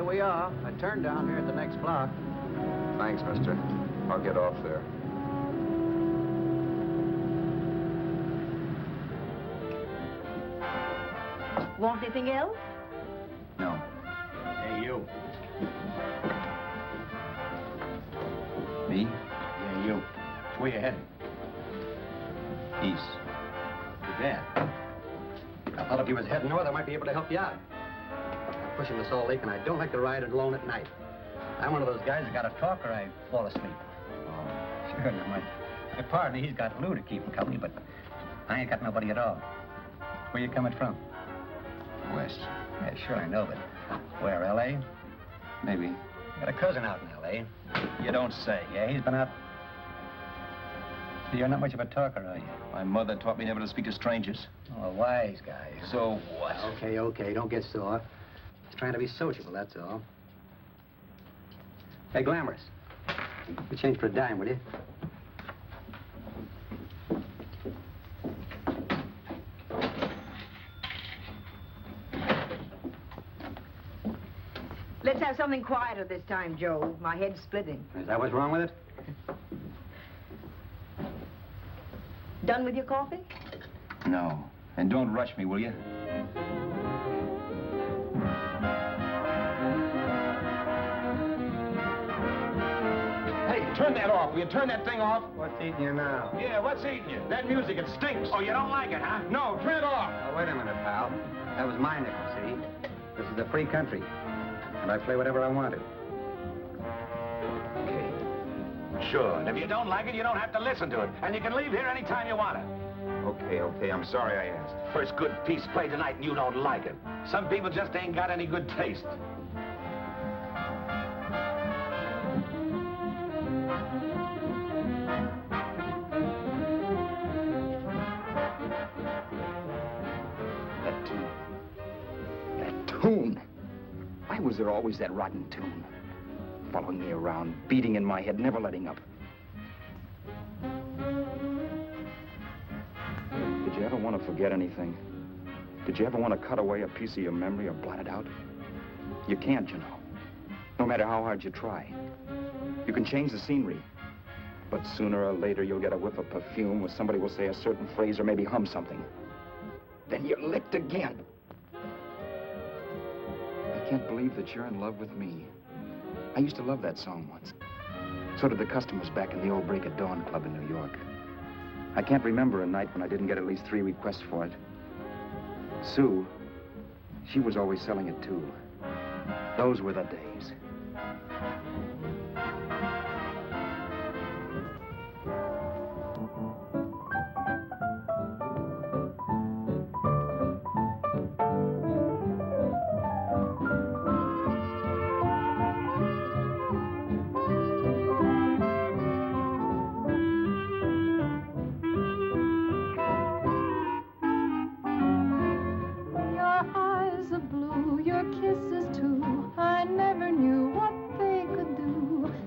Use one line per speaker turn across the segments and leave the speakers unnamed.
we are. I turned down here at the next block.
Thanks, mister. I'll get off there.
Want anything else?
No. Hey, you. Me? Yeah, you. Which way you heading? East. Too bad. I thought if you was heading north, I might be able to help you out. I'm pushing the Salt Lake, and I don't like to ride it alone at night. I'm one of those guys that got to talk or I fall asleep. Oh, sure, now my partner, he's got Lou to keep him company, but I ain't got nobody at all. Where you coming from? West. Yeah, sure, I know, but where, L.A.? Maybe. Got a cousin out in L.A. You don't say. Yeah, he's been out. So you're not much of a talker, are you?
My mother taught me never to speak to strangers.
Oh, a wise guy.
So what?
Okay, don't get sore. Just trying to be sociable, that's all. Hey, Glamorous. You change for a dime, will you?
Let's have something quieter this time, Joe. My head's splitting.
Is that what's wrong with it?
Done with your coffee?
No. And don't rush me, will you? Hey, turn that off. Will you turn that thing off?
What's eating you now?
Yeah, what's eating you? That music, it stinks. Oh, you don't like it, huh? No, turn it off.
Oh, wait a minute, pal. That was my nickel, see? This is a free country. And I play whatever I want to.
Okay. Sure. And if you don't like it, you don't have to listen to it. And you can leave here anytime you want to.
Okay. I'm sorry I asked.
First good piece played tonight and you don't like it. Some people just ain't got any good taste.
That tune. Why was there always that rotten tune? Following me around, beating in my head, never letting up. Did you ever want to forget anything? Did you ever want to cut away a piece of your memory or blot it out? You can't, you know. No matter how hard you try. You can change the scenery. But sooner or later, you'll get a whiff of perfume or somebody will say a certain phrase or maybe hum something. Then you're licked again. I can't believe that you're in love with me. I used to love that song once. So did the customers back in the old Break at Dawn club in New York. I can't remember a night when I didn't get at least 3 requests for it. Sue, she was always selling it too. Those were the days.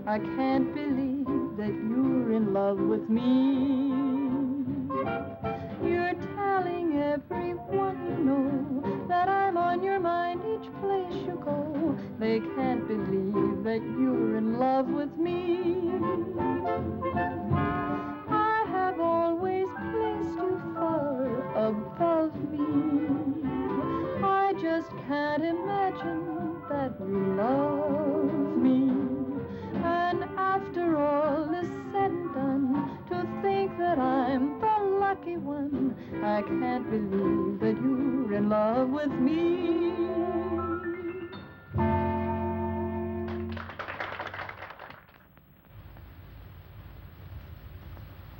I can't believe that you're in love with me. You're telling everyone you know that I'm on your mind each place you go. They can't believe that you're in love with me. I have always placed you far above me. I just can't imagine that you love me. And after all is said and done, to think that I'm the lucky one, I can't believe that you're in love with me.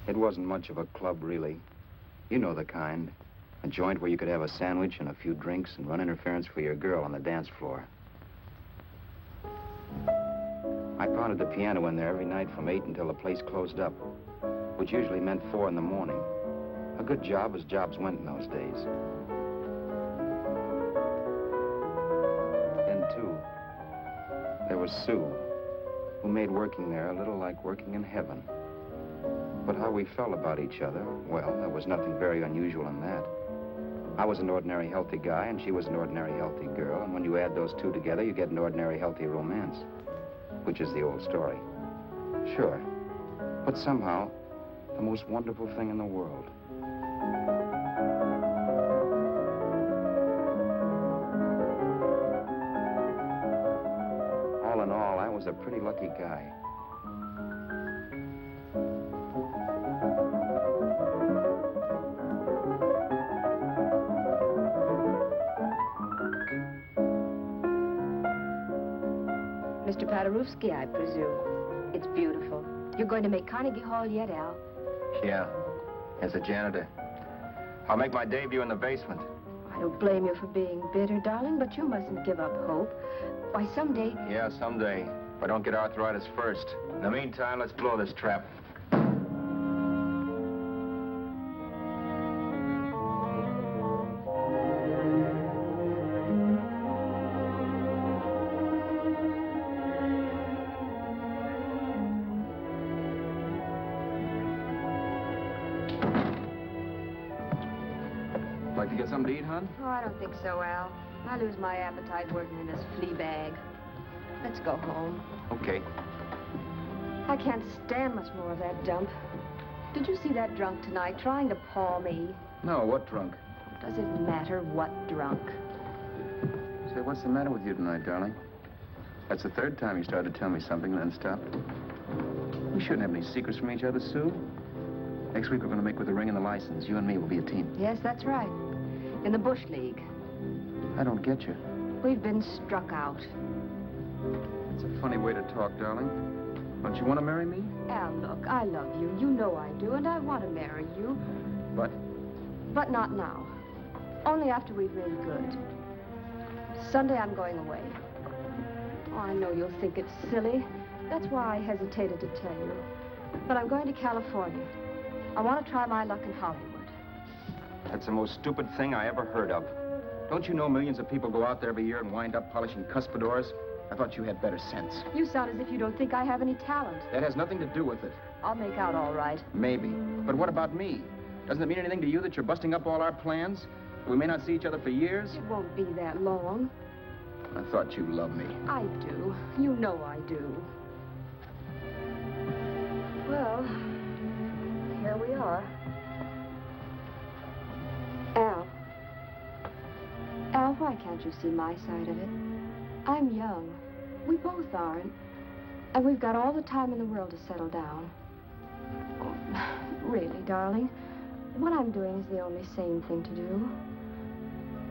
It wasn't much of a club, really. You know the kind. A joint where you could have a sandwich and a few drinks and run interference for your girl on the dance floor. I pounded the piano in there every night from 8 until the place closed up, which usually meant 4 in the morning. A good job as jobs went in those days. Then, too, there was Sue, who made working there a little like working in heaven. But how we felt about each other, well, there was nothing very unusual in that. I was an ordinary healthy guy, and she was an ordinary healthy girl, and when you add those two together, you get an ordinary healthy romance, which is the old story. Sure, but somehow, the most wonderful thing in the world. All in all, I was a pretty lucky guy.
Mr. Paderewski, I presume. It's beautiful. You're going to make Carnegie Hall yet, Al?
Yeah, as a janitor. I'll make my debut in the basement.
I don't blame you for being bitter, darling, but you mustn't give up hope. Why, someday...
Yeah, someday. If I don't get arthritis first. In the meantime, let's blow this trap.
Like to get something to eat, hon?
Oh, I don't think so, Al. I lose my appetite working in this flea bag. Let's go home.
Okay.
I can't stand much more of that dump. Did you see that drunk tonight trying to paw me?
No, what drunk?
Does it matter what drunk?
Say, what's the matter with you tonight, darling? That's the third time you started to tell me something and then stopped. We shouldn't have any secrets from each other, Sue. Next week, we're going to make with the ring and the license. You and me will be a team.
Yes, that's right. In the Bush League.
I don't get you.
We've been struck out.
It's a funny way to talk, darling. Don't you want to marry me?
Al, look, I love you. You know I do, and I want to marry you.
But?
But not now. Only after we've made good. Sunday, I'm going away. Oh, I know you'll think it's silly. That's why I hesitated to tell you. But I'm going to California. I want to try my luck in Hollywood.
That's the most stupid thing I ever heard of. Don't you know millions of people go out there every year and wind up polishing cuspidors? I thought you had better sense.
You sound as if you don't think I have any talent.
That has nothing to do with it.
I'll make out all right.
Maybe. But what about me? Doesn't it mean anything to you that you're busting up all our plans? We may not see each other for years?
It won't be that long.
I thought you loved me.
I do. You know I do. Well, here we are. Al. Al, why can't you see my side of it? I'm young. We both are. And we've got all the time in the world to settle down. Oh, really, darling, what I'm doing is the only sane thing to do.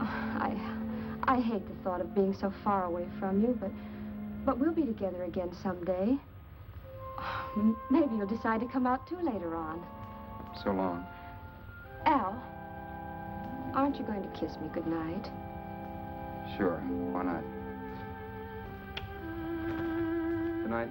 I hate the thought of being so far away from you, but we'll be together again someday. Maybe you'll decide to come out too later on.
So long.
Al, aren't you going to kiss me goodnight?
Sure, why not? Good night.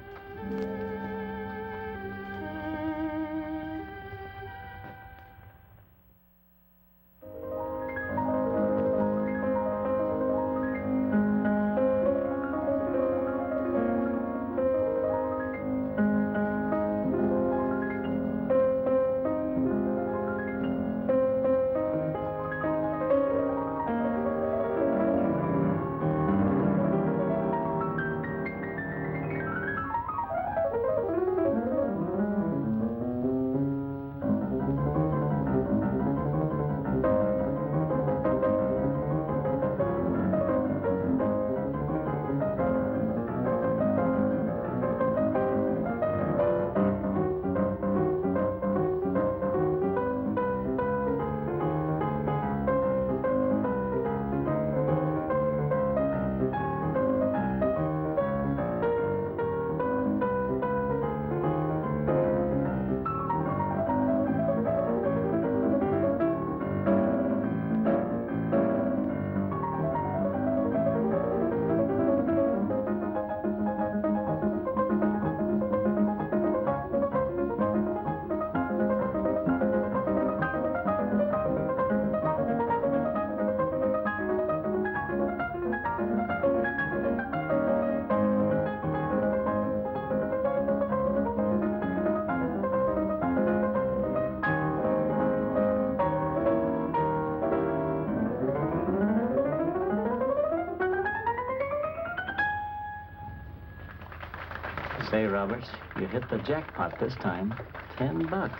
Hey, Roberts, you hit the jackpot this time. $10.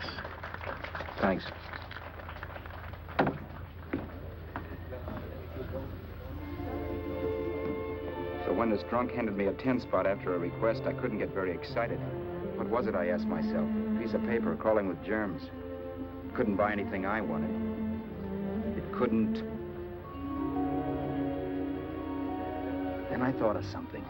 Thanks. So when this drunk handed me a 10 spot after a request, I couldn't get very excited. What was it, I asked myself? A piece of paper crawling with germs. Couldn't buy anything I wanted. It couldn't... Then I thought of something.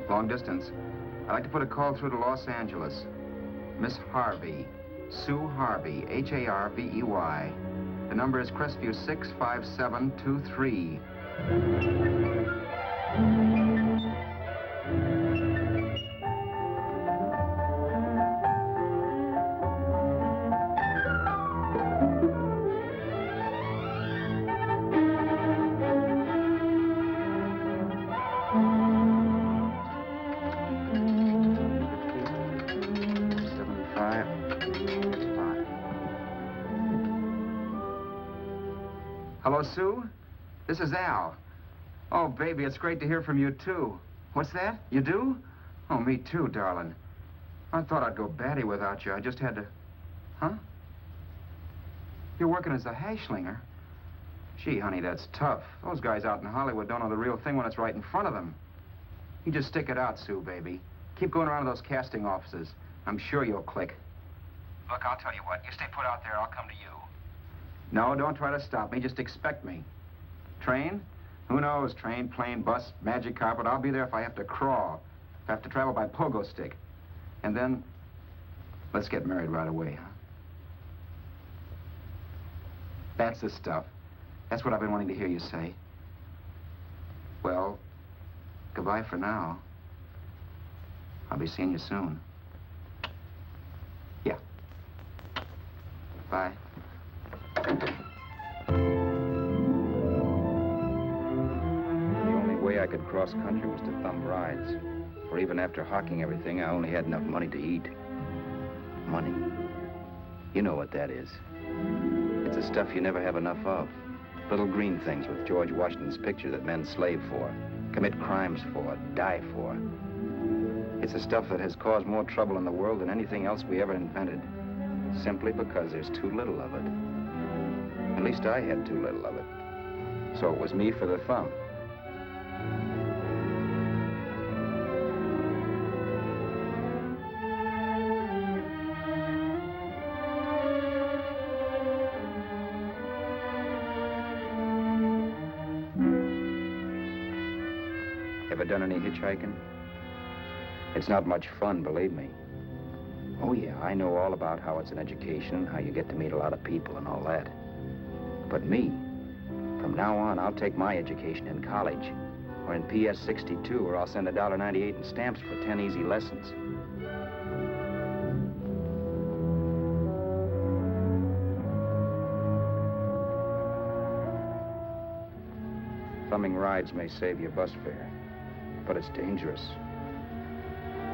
Long distance. I'd like to put a call through to Los Angeles. Miss Harvey. Sue Harvey, Harvey. The number is Crestview 65723. Hello, Sue? This is Al. Oh, baby, it's great to hear from you, too. What's that? You do? Oh, me too, darling. I thought I'd go batty without you. I just had to... Huh? You're working as a hashlinger? Gee, honey, that's tough. Those guys out in Hollywood don't know the real thing when it's right in front of them. You just stick it out, Sue, baby. Keep going around to those casting offices. I'm sure you'll click. Look, I'll tell you what. You stay put out there, I'll come to you. No, don't try to stop me. Just expect me. Train? Who knows? Train, plane, bus, magic carpet. I'll be there if I have to crawl. If I have to travel by pogo stick. And then, let's get married right away, huh? That's the stuff. That's what I've been wanting to hear you say. Well, goodbye for now. I'll be seeing you soon. Yeah. Bye. The only way I could cross country was to thumb rides. For even after hawking everything, I only had enough money to eat. Money. You know what that is. It's the stuff you never have enough of. Little green things with George Washington's picture that men slave for, commit crimes for, die for. It's the stuff that has caused more trouble in the world than anything else we ever invented. Simply because there's too little of it. At least I had too little of it. So it was me for the thumb. Ever done any hitchhiking? It's not much fun, believe me. Oh, yeah, I know all about how it's an education, how you get to meet a lot of people and all that. But me, from now on, I'll take my education in college, or in PS 62, or I'll send $1.98 in stamps for 10 easy lessons. Thumbing rides may save you bus fare, but it's dangerous.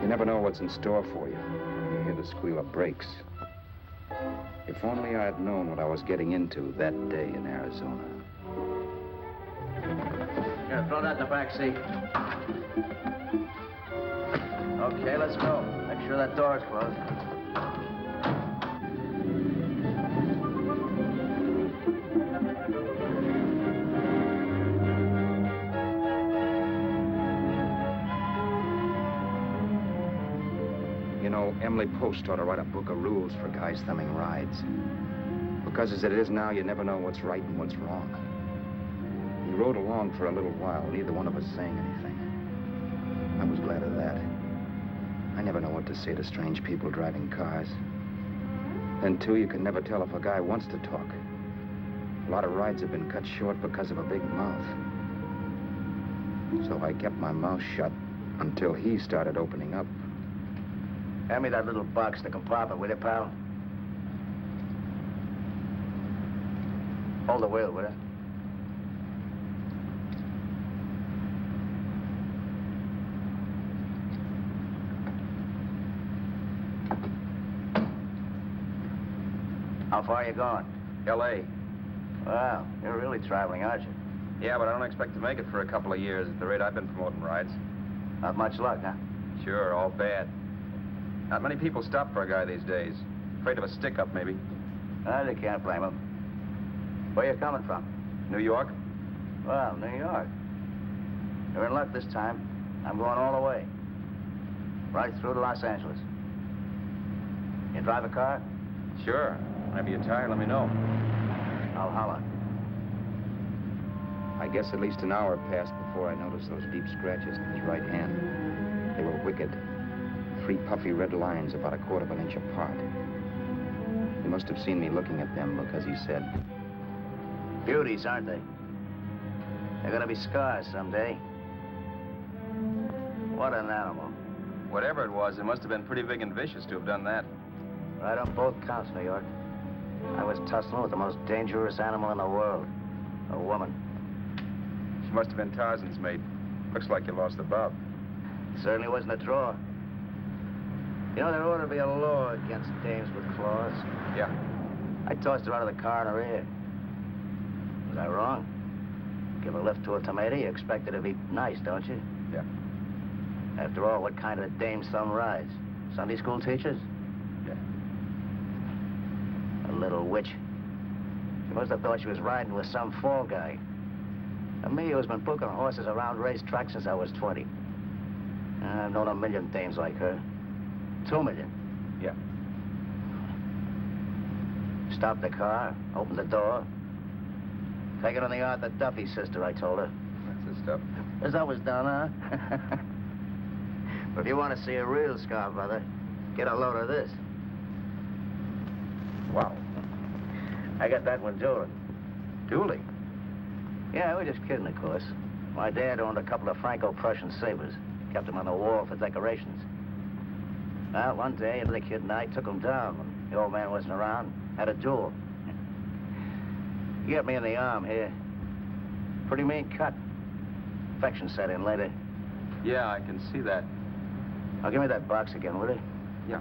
You never know what's in store for you. You hear the squeal of brakes. If only I had known what I was getting into that day in Arizona.
Here, throw that in the back seat. Okay, let's go. Make sure that door's closed.
You know, Emily Post ought to write a book of rules for guys thumbing rides. Because as it is now, you never know what's right and what's wrong. We rode along for a little while, neither one of us saying anything. I was glad of that. I never know what to say to strange people driving cars. Then, too, you can never tell if a guy wants to talk. A lot of rides have been cut short because of a big mouth. So I kept my mouth shut until he started opening up.
Hand me that little box in the compartment, will you, pal? Hold the wheel, will you? How far are you going?
L.A.
Wow, you're really traveling, aren't you?
Yeah, but I don't expect to make it for a couple of years at the rate I've been promoting rides.
Not much luck, huh?
Sure, all bad. Not many people stop for a guy these days. Afraid of a stick-up, maybe.
Well, you can't blame them. Where you coming from?
New York?
Well, New York. You're in luck this time. I'm going all the way. Right through to Los Angeles. You drive a car?
Sure. Whenever you're tired, let me know.
I'll holler.
I guess at least an hour passed before I noticed those deep scratches in his right hand. They were wicked. 3 puffy red lines about 1/4 of an inch apart. He must have seen me looking at them because he said,
Beauties, aren't they? They're gonna be scars someday. What an animal.
Whatever it was, it must have been pretty big and vicious to have done that.
Right on both counts, New York. I was tussling with the most dangerous animal in the world. A woman.
She must have been Tarzan's mate. Looks like you lost the bout.
Certainly wasn't a draw. You know, there ought to be a law against dames with claws.
Yeah.
I tossed her out of the car in her ear. Was I wrong? Give a lift to a tomato, you expect her to be nice, don't you?
Yeah.
After all, what kind of dame's thumb rides? Sunday school teachers?
Yeah.
A little witch. She must have thought she was riding with some fall guy. And me, who's been booking horses around racetracks since I was 20. I've known a million dames like her. 2 million.
Yeah.
Stopped the car, opened the door. Take it on the yard, the Duffy sister, I told her.
That's the stuff.
As always done, huh? But if you want to see a real scar, brother, get a load of this.
Wow.
I got that one dueling.
Dueling?
Yeah, we're just kidding, of course. My dad owned a couple of Franco-Prussian sabers. Kept them on the wall for decorations. Well, one day, the kid and I took them down when the old man wasn't around. Had a duel. He got me in the arm here. Pretty mean cut. Infection set in later.
Yeah, I can see that.
Now, give me that box again, will you?
Yeah.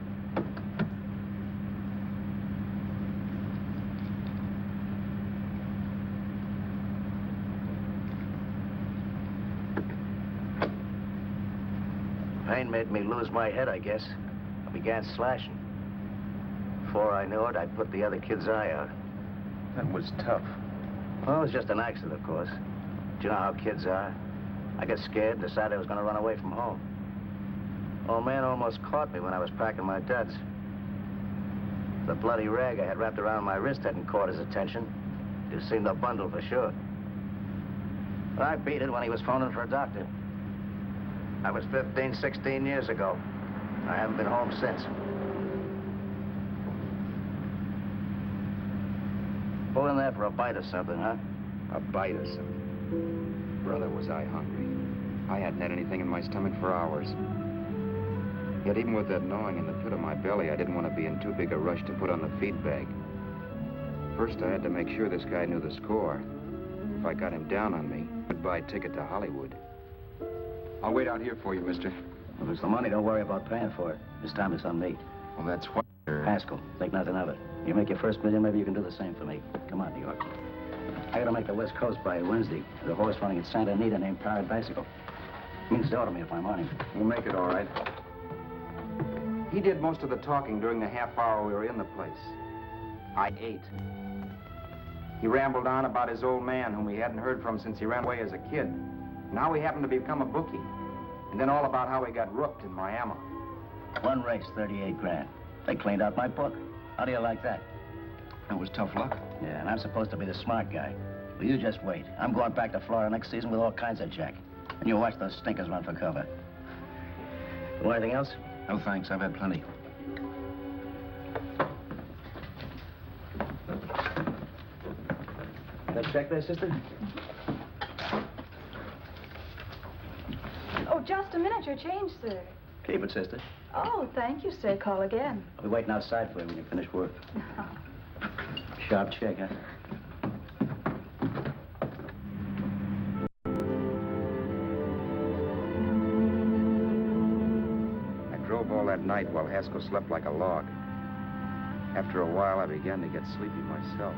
Pain made me lose my head, I guess. I began slashing. Before I knew it, I put the other kid's eye out.
That was tough.
Well, it was just an accident, of course. Do you know how kids are? I got scared and decided I was going to run away from home. Old man almost caught me when I was packing my duds. The bloody rag I had wrapped around my wrist hadn't caught his attention. It seemed a bundle for sure. But I beat it when he was phoning for a doctor. That was 15, 16 years ago. I haven't been home since. Pull in there for a bite or something, huh?
a bite or something. Brother, was I hungry. I hadn't had anything in my stomach for hours. Yet even with that gnawing in the pit of my belly, I didn't want to be in too big a rush to put on the feed bag. First, I had to make sure this guy knew the score. If I got him down on me, goodbye ticket to Hollywood. I'll wait out here for you, mister.
If it's the money, don't worry about paying for it. This time it's on me.
Well, that's what...
Haskell, think nothing of it. You make your first million, maybe you can do the same for me. Come on, New York. I gotta make the West Coast by Wednesday. There's a horse running at Santa Anita named Bicycle. Means to me if I'm on him.
We'll make it all right. He did most of the talking during the half hour we were in the place. I ate. He rambled on about his old man, whom he hadn't heard from since he ran away as a kid. Now he happened to become a bookie. And then all about how he got rooked in Miami.
One race, 38 grand. They cleaned out my book. How do you like that?
That was tough luck.
Yeah, and I'm supposed to be the smart guy. Well, you just wait. I'm going back to Florida next season with all kinds of jack. And you watch those stinkers run for cover. Want anything else?
No, thanks. I've had plenty.
That check there, sister?
Oh, just a minute. Your change, sir.
Keep it, sister.
Oh, thank you, sir. Call again.
I'll be waiting outside for you when you finish work. Sharp check, huh?
drove all that night while Haskell slept like a log. After a while, I began to get sleepy myself.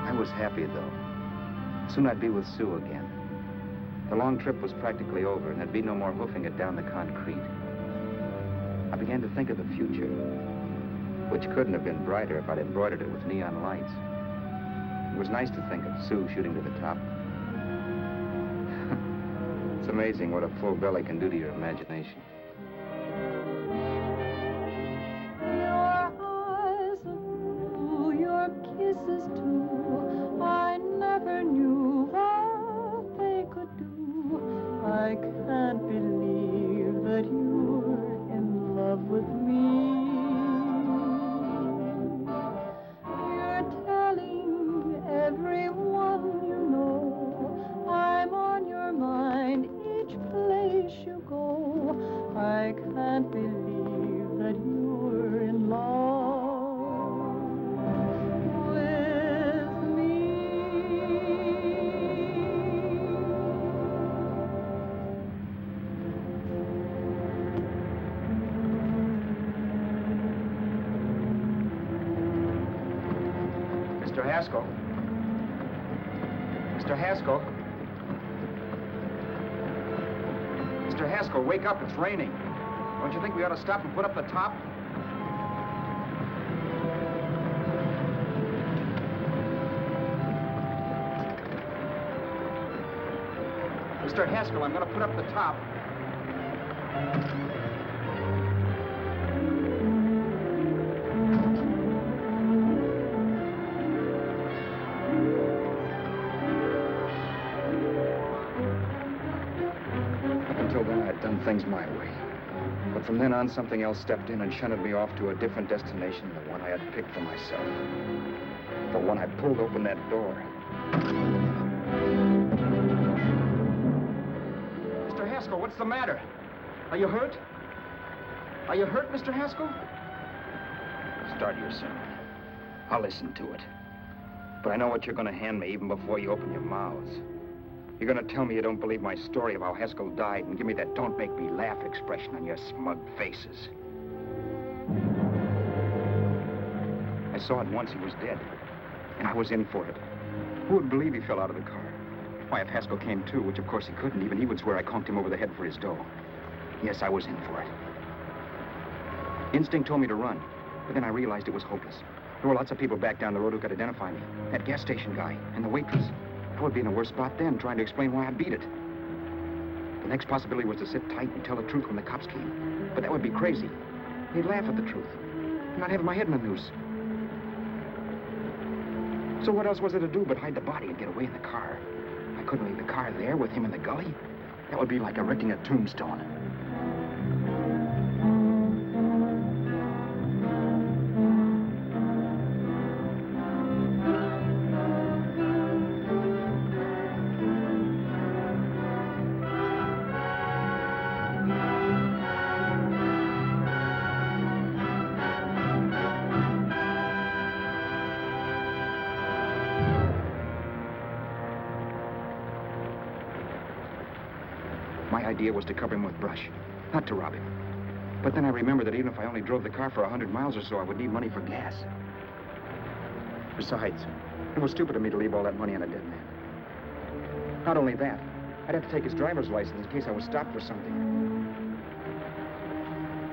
I was happy, though. Soon I'd be with Sue again. The long trip was practically over, and there'd be no more hoofing it down the concrete. I began to think of the future, which couldn't have been brighter if I'd embroidered it with neon lights. It was nice to think of Sue shooting to the top. It's amazing what a full belly can do to your imagination.
Your eyes are blue, your kisses too. I never knew what they could do. I can't believe that you're in love with me. You're telling everyone you know I'm on your mind each place you go. I can't believe that you're in love with me.
Mr. Haskell. Mr. Haskell. Mr. Haskell, wake up. It's raining. Don't you think we ought to stop and put up the top? Mr. Haskell, I'm going to put up the top. Things my way. But from then on, something else stepped in and shunted me off to a different destination than the one I had picked for myself. But when I pulled open that door... Mr. Haskell, what's the matter? Are you hurt? Are you hurt, Mr. Haskell? Start your sermon. I'll listen to it. But I know what you're going to hand me even before you open your mouths. You're going to tell me you don't believe my story of how Haskell died and give me that don't make me laugh expression on your smug faces. I saw it once he was dead, and I was in for it. Who would believe he fell out of the car? Why, if Haskell came too, which of course he couldn't, even he would swear I conked him over the head for his dough. Yes, I was in for it. Instinct told me to run, but then I realized it was hopeless. There were lots of people back down the road who could identify me. That gas station guy and the waitress. I would be in a worse spot then, trying to explain why I beat it. The next possibility was to sit tight and tell the truth when the cops came. But that would be crazy. They'd laugh at the truth. I'm not having my head in a noose. So what else was there to do but hide the body and get away in the car? I couldn't leave the car there with him in the gully. That would be like erecting a tombstone. My idea was to cover him with brush, not to rob him. But then I remembered that even if I only drove the car for 100 miles or so, I would need money for gas. Besides, it was stupid of me to leave all that money on a dead man. Not only that, I'd have to take his driver's license in case I was stopped for something.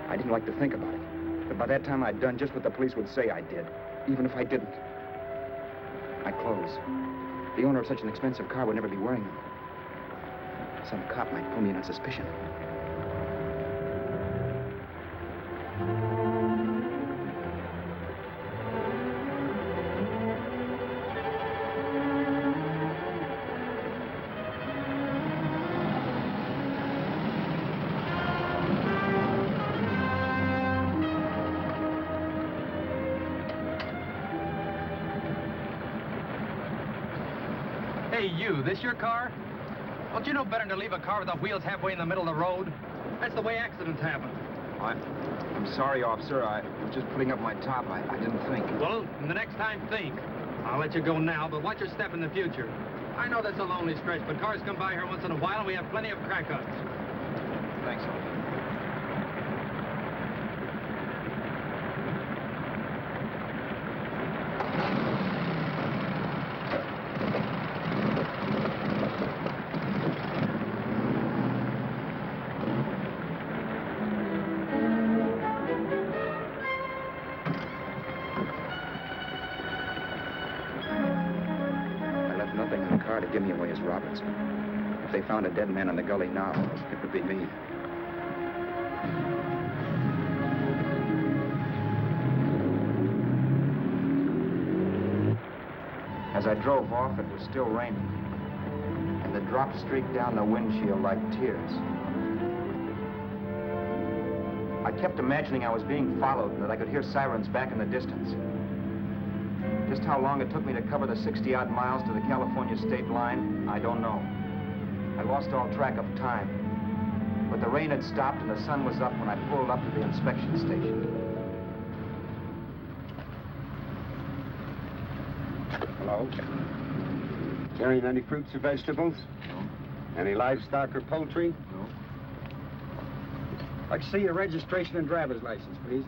I didn't like to think about it, but by that time I'd done just what the police would say I did, even if I didn't. My clothes. The owner of such an expensive car would never be wearing them. Some cop might pull me in on suspicion.
Hey, you, this your car? Don't you know better than to leave a car with the wheels halfway in the middle of the road? That's the way accidents happen.
I'm sorry, officer. I was just putting up my top. I didn't think.
Well, the next time, think. I'll let you go now, but watch your step in the future. I know that's a lonely stretch, but cars come by here once in a while, and we have plenty of crack-ups.
Thanks, officer.
give me away as Roberts. If they found a dead man in the gully now, it would be me. As I drove off, it was still raining, and the drops streaked down the windshield like tears. I kept imagining I was being followed and that I could hear sirens back in the distance. Just how long it took me to cover the 60-odd miles to the California state line, I don't know. I lost all track of time. But the rain had stopped and the sun was up when I pulled up to the inspection station.
Hello? Carrying any fruits or vegetables?
No.
Any livestock or poultry?
No.
I'd like to see your registration and driver's license, please.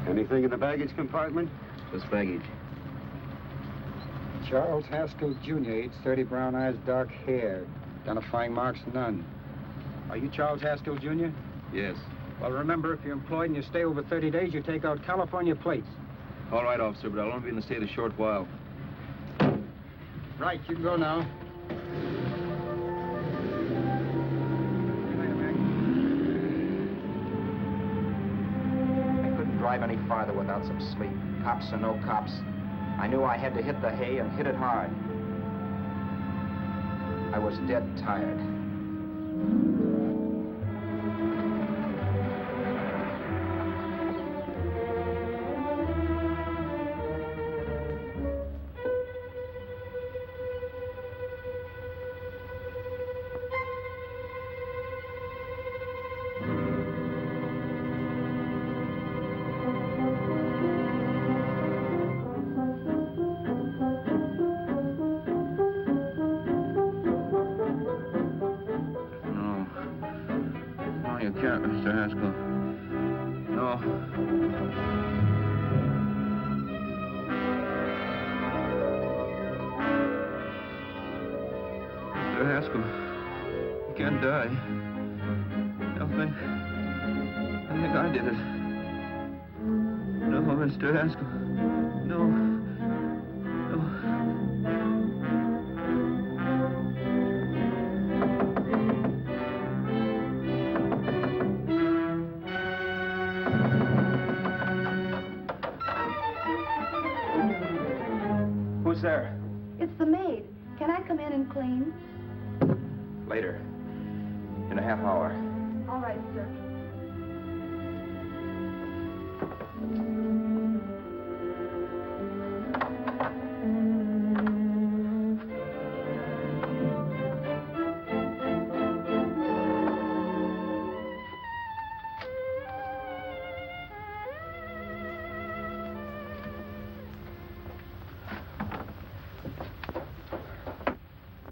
Anything in the baggage compartment?
Just baggage.
Charles Haskell, Jr., age 30, brown eyes, dark hair. Identifying marks, none. Are you Charles Haskell, Jr.?
Yes.
Well, remember, if you're employed and you stay over 30 days, you take out California plates.
All right, officer, but I'll only be in the state a short while.
Right, you can go now.
I couldn't drive any farther without some sleep. Cops or no cops, I knew I had to hit the hay and hit it hard. I was dead tired.
Mr. Haskell. No. Mr. Haskell, you can't die. I think I did it. No, Mr. Haskell. No. No. Who's there?
It's the maid. Can I come in and clean?
Later. In a half hour.
All right, sir.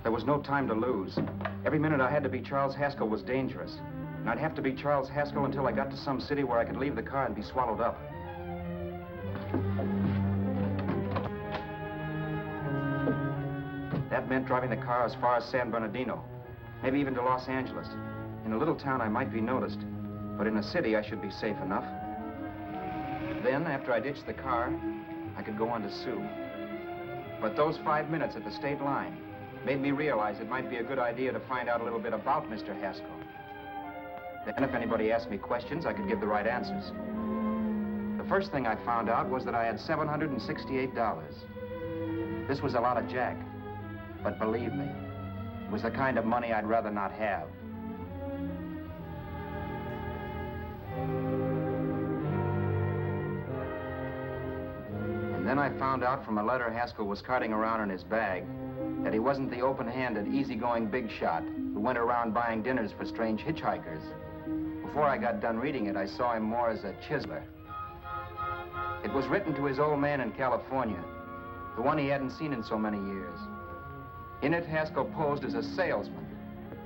There was no time to lose. Every minute I had to be Charles Haskell was dangerous. And I'd have to be Charles Haskell until I got to some city where I could leave the car and be swallowed up. That meant driving the car as far as San Bernardino, maybe even to Los Angeles. In a little town, I might be noticed, but in a city, I should be safe enough. Then, after I ditched the car, I could go on to Sue. But those 5 minutes at the state line made me realize it might be a good idea to find out a little bit about Mr. Haskell. Then if anybody asked me questions, I could give the right answers. The first thing I found out was that I had $768. This was a lot of jack, but believe me, it was the kind of money I'd rather not have. And then I found out from a letter Haskell was carting around in his bag that he wasn't the open-handed, easygoing big shot who went around buying dinners for strange hitchhikers. Before I got done reading it, I saw him more as a chiseler. It was written to his old man in California, the one he hadn't seen in so many years. In it, Haskell posed as a salesman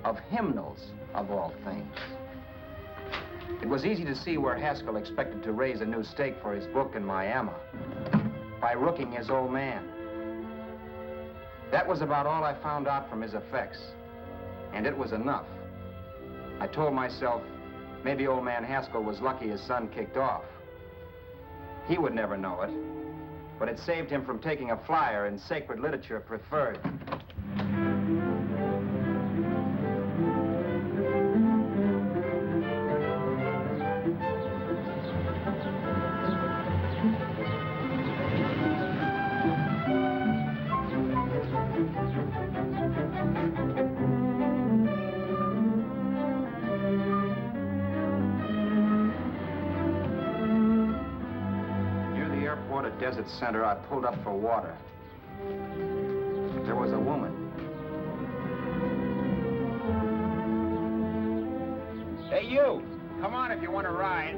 of hymnals, of all things. It was easy to see where Haskell expected to raise a new stake for his book in Miami by rooking his old man. That was about all I found out from his effects, and it was enough. I told myself, maybe old man Haskell was lucky his son kicked off. He would never know it, but it saved him from taking a flyer in sacred literature preferred. Desert center, I pulled up for water. There was a woman. Hey, you! Come on if you want to ride.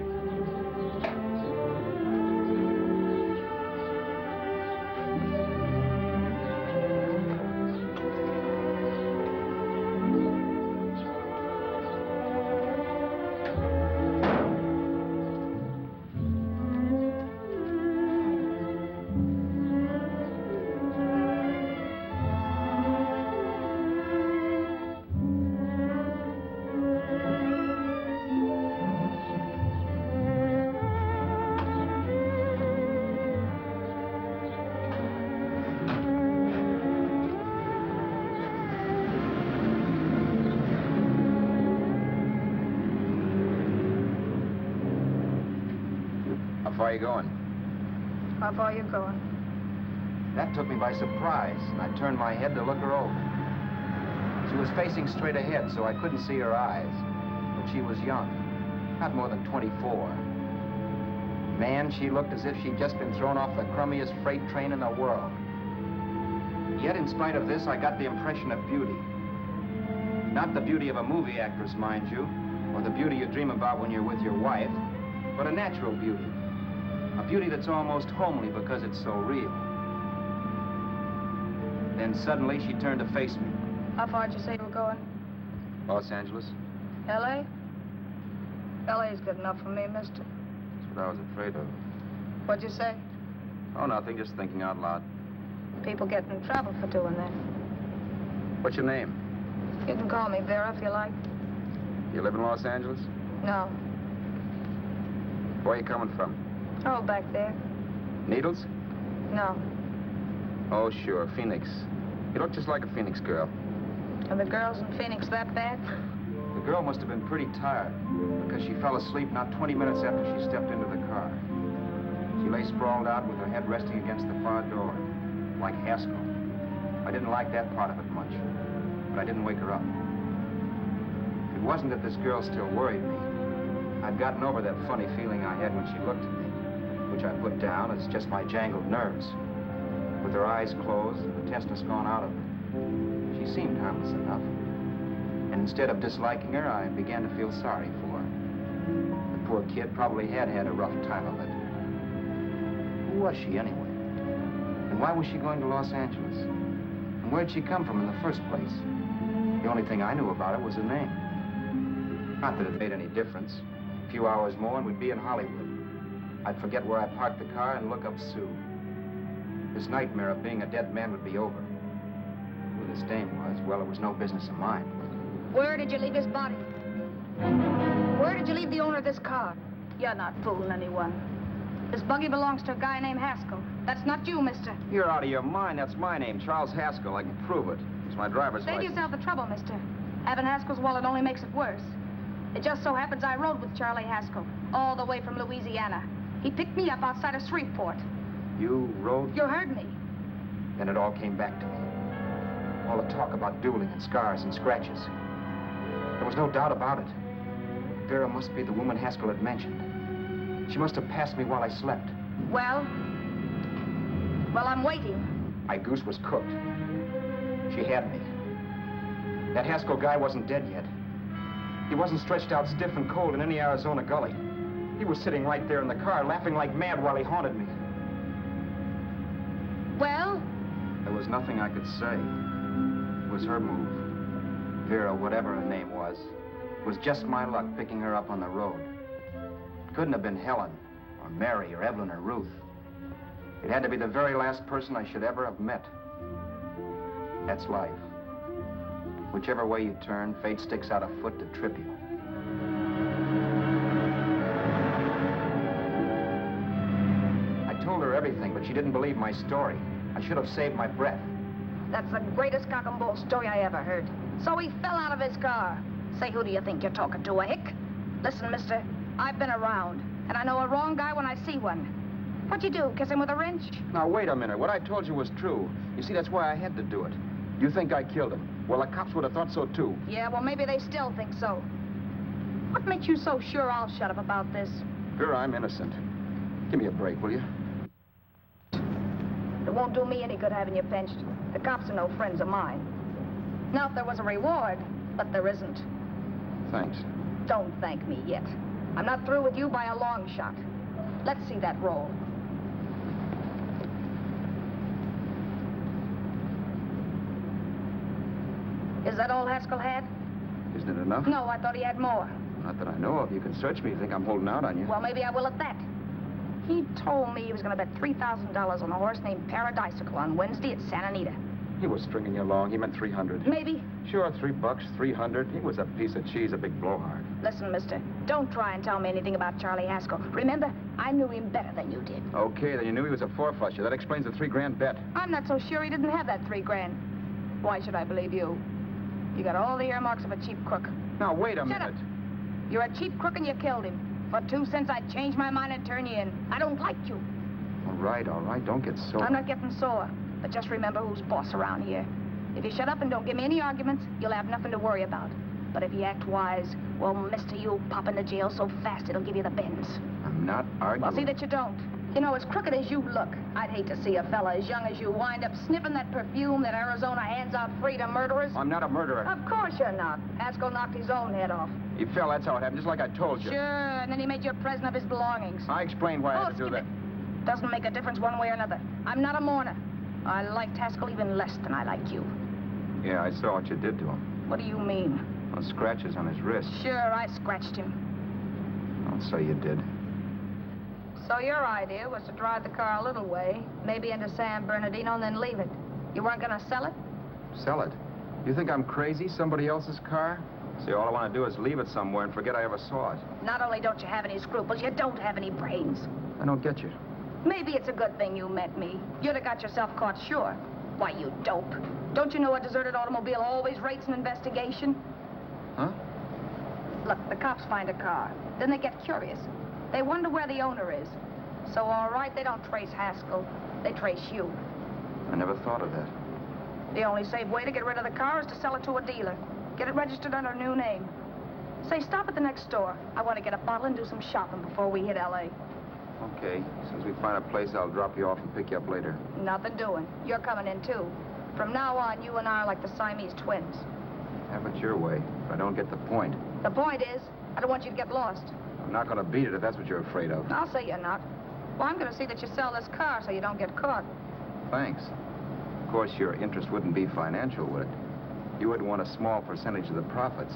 How far are you going?
How far are you going?
That took me by surprise, and I turned my head to look her over. She was facing straight ahead, so I couldn't see her eyes. But she was young, not more than 24. Man, she looked as if she'd just been thrown off the crummiest freight train in the world. Yet, in spite of this, I got the impression of beauty. Not the beauty of a movie actress, mind you, or the beauty you dream about when you're with your wife, but a natural beauty. A beauty that's almost homely because it's so real. Then suddenly she turned to face me.
How far did you say you were going?
Los Angeles?
L.A.? L.A.'s good enough for me, mister.
That's what I was afraid of.
What'd you say?
Oh, nothing, just thinking out loud.
People get in trouble for doing that.
What's your name?
You can call me Vera if you like.
You live in Los Angeles?
No.
Where are you coming from?
Oh, back there.
Needles?
No.
Oh, sure, Phoenix. You look just like a Phoenix girl.
Are the girls in Phoenix that bad?
The girl must have been pretty tired, because she fell asleep not 20 minutes after she stepped into the car. She lay sprawled out with her head resting against the far door, like Haskell. I didn't like that part of it much, but I didn't wake her up. It wasn't that this girl still worried me. I'd gotten over that funny feeling I had when she looked at me, which I put down as just my jangled nerves. With her eyes closed and the testness gone out of her, she seemed harmless enough. And instead of disliking her, I began to feel sorry for her. The poor kid probably had had a rough time of it. Who was she anyway? And why was she going to Los Angeles? And where'd she come from in the first place? The only thing I knew about her was her name. Not that it made any difference. A few hours more and we'd be in Hollywood. I'd forget where I parked the car and look up Sue. This nightmare of being a dead man would be over. Who this dame was, well, it was no business of mine.
Where did you leave his body? Where did you leave the owner of this car? You're not fooling anyone. This buggy belongs to a guy named Haskell. That's not you, mister.
You're out of your mind. That's my name, Charles Haskell. I can prove it. It's my driver's
Save
license.
yourself the trouble, mister. Having Haskell's wallet only makes it worse. It just so happens I rode with Charlie Haskell, all the way from Louisiana. He picked me up outside of Shreveport.
You rode?
You heard me.
Then it all came back to me. All the talk about dueling and scars and scratches. There was no doubt about it. Vera must be the woman Haskell had mentioned. She must have passed me while I slept.
Well, I'm waiting.
My goose was cooked. She had me. That Haskell guy wasn't dead yet. He wasn't stretched out stiff and cold in any Arizona gully. He was sitting right there in the car, laughing like mad while he haunted me.
Well?
There was nothing I could say. It was her move. Vera, whatever her name was just my luck picking her up on the road. It couldn't have been Helen, or Mary, or Evelyn, or Ruth. It had to be the very last person I should ever have met. That's life. Whichever way you turn, fate sticks out a foot to trip you. I told her everything
everything, but she didn't believe my story. I should have saved my breath.
That's the greatest cock and bull story I ever heard. So he fell out of his car. Say, who do you think you're talking to, a hick? Listen, mister, I've been around, and I know a wrong guy when I see one. What'd you do, kiss him with a wrench?
Now, wait a minute. What I told you was true. You see, that's why I had to do it. You think I killed him? Well, the cops would have thought so, too.
Yeah, well, maybe they still think so. What makes you so sure I'll shut up about this?
Vera, I'm innocent. Give me a break, will you?
It won't do me any good having you pinched. The cops are no friends of mine. Now, if there was a reward, but there isn't.
Thanks.
Don't thank me yet. I'm not through with you by a long shot. Let's see that roll. Is that all Haskell had?
Isn't it enough?
No, I thought he had more.
Not that I know of. You can search me if you think I'm holding out on you.
Well, maybe I will at that. He told me he was going to bet $3,000 on a horse named Paradisical on Wednesday at Santa Anita.
He was stringing you along. He meant 300.
Maybe.
Sure, $3, 300. He was a piece of cheese, a big blowhard.
Listen, mister, don't try and tell me anything about Charlie Haskell. Remember, I knew him better than you did.
Okay, then you knew he was a four-flusher. That explains the $3,000 bet.
I'm not so sure he didn't have that $3,000. Why should I believe you? You got all the earmarks of a cheap crook.
Now, wait a minute.
Shut up. You're a cheap crook and you killed him. For 2 cents, I'd change my mind and turn you in. I don't like you.
All right. Don't get sore.
I'm not getting sore. But just remember who's boss around here. If you shut up and don't give me any arguments, you'll have nothing to worry about. But if you act wise, well, mister, you'll pop into jail so fast it'll give you the bends.
I'm not arguing.
Well, see that you don't. You know, as crooked as you look, I'd hate to see a fella as young as you wind up sniffing that perfume that Arizona hands out free to murderers.
I'm not a murderer.
Of course you're not. Haskell knocked his own head off.
He fell, that's how it happened, just like I told you.
Sure, and then he made you a present of his belongings.
I explained why I had to do that.
Doesn't make a difference one way or another. I'm not a mourner. I liked Haskell even less than I like you.
Yeah, I saw what you did to him.
What do you mean?
Well, scratches on his wrist.
Sure, I scratched him.
Oh, so you did.
So your idea was to drive the car a little way, maybe into San Bernardino, and then leave it. You weren't going to sell it?
Sell it? You think I'm crazy? Somebody else's car? See, all I want to do is leave it somewhere and forget I ever saw it.
Not only don't you have any scruples, you don't have any brains.
I don't get you.
Maybe it's a good thing you met me. You'd have got yourself caught, sure. Why, you dope. Don't you know a deserted automobile always rates an investigation?
Huh?
Look, the cops find a car. Then they get curious. They wonder where the owner is. So, all right, they don't trace Haskell. They trace you.
I never thought of that.
The only safe way to get rid of the car is to sell it to a dealer. Get it registered under a new name. Say, stop at the next store. I want to get a bottle and do some shopping before we hit L.A.
Okay. As soon as we find a place, I'll drop you off and pick you up later.
Nothing doing. You're coming in, too. From now on, you and I are like the Siamese twins.
Have it your way. If I don't get the point.
The point is, I don't want you to get lost.
I'm not going to beat it if that's what you're afraid of.
I'll say you're not. Well, I'm going to see that you sell this car so you don't get caught.
Thanks. Of course, your interest wouldn't be financial, would it? You would want a small percentage of the profits.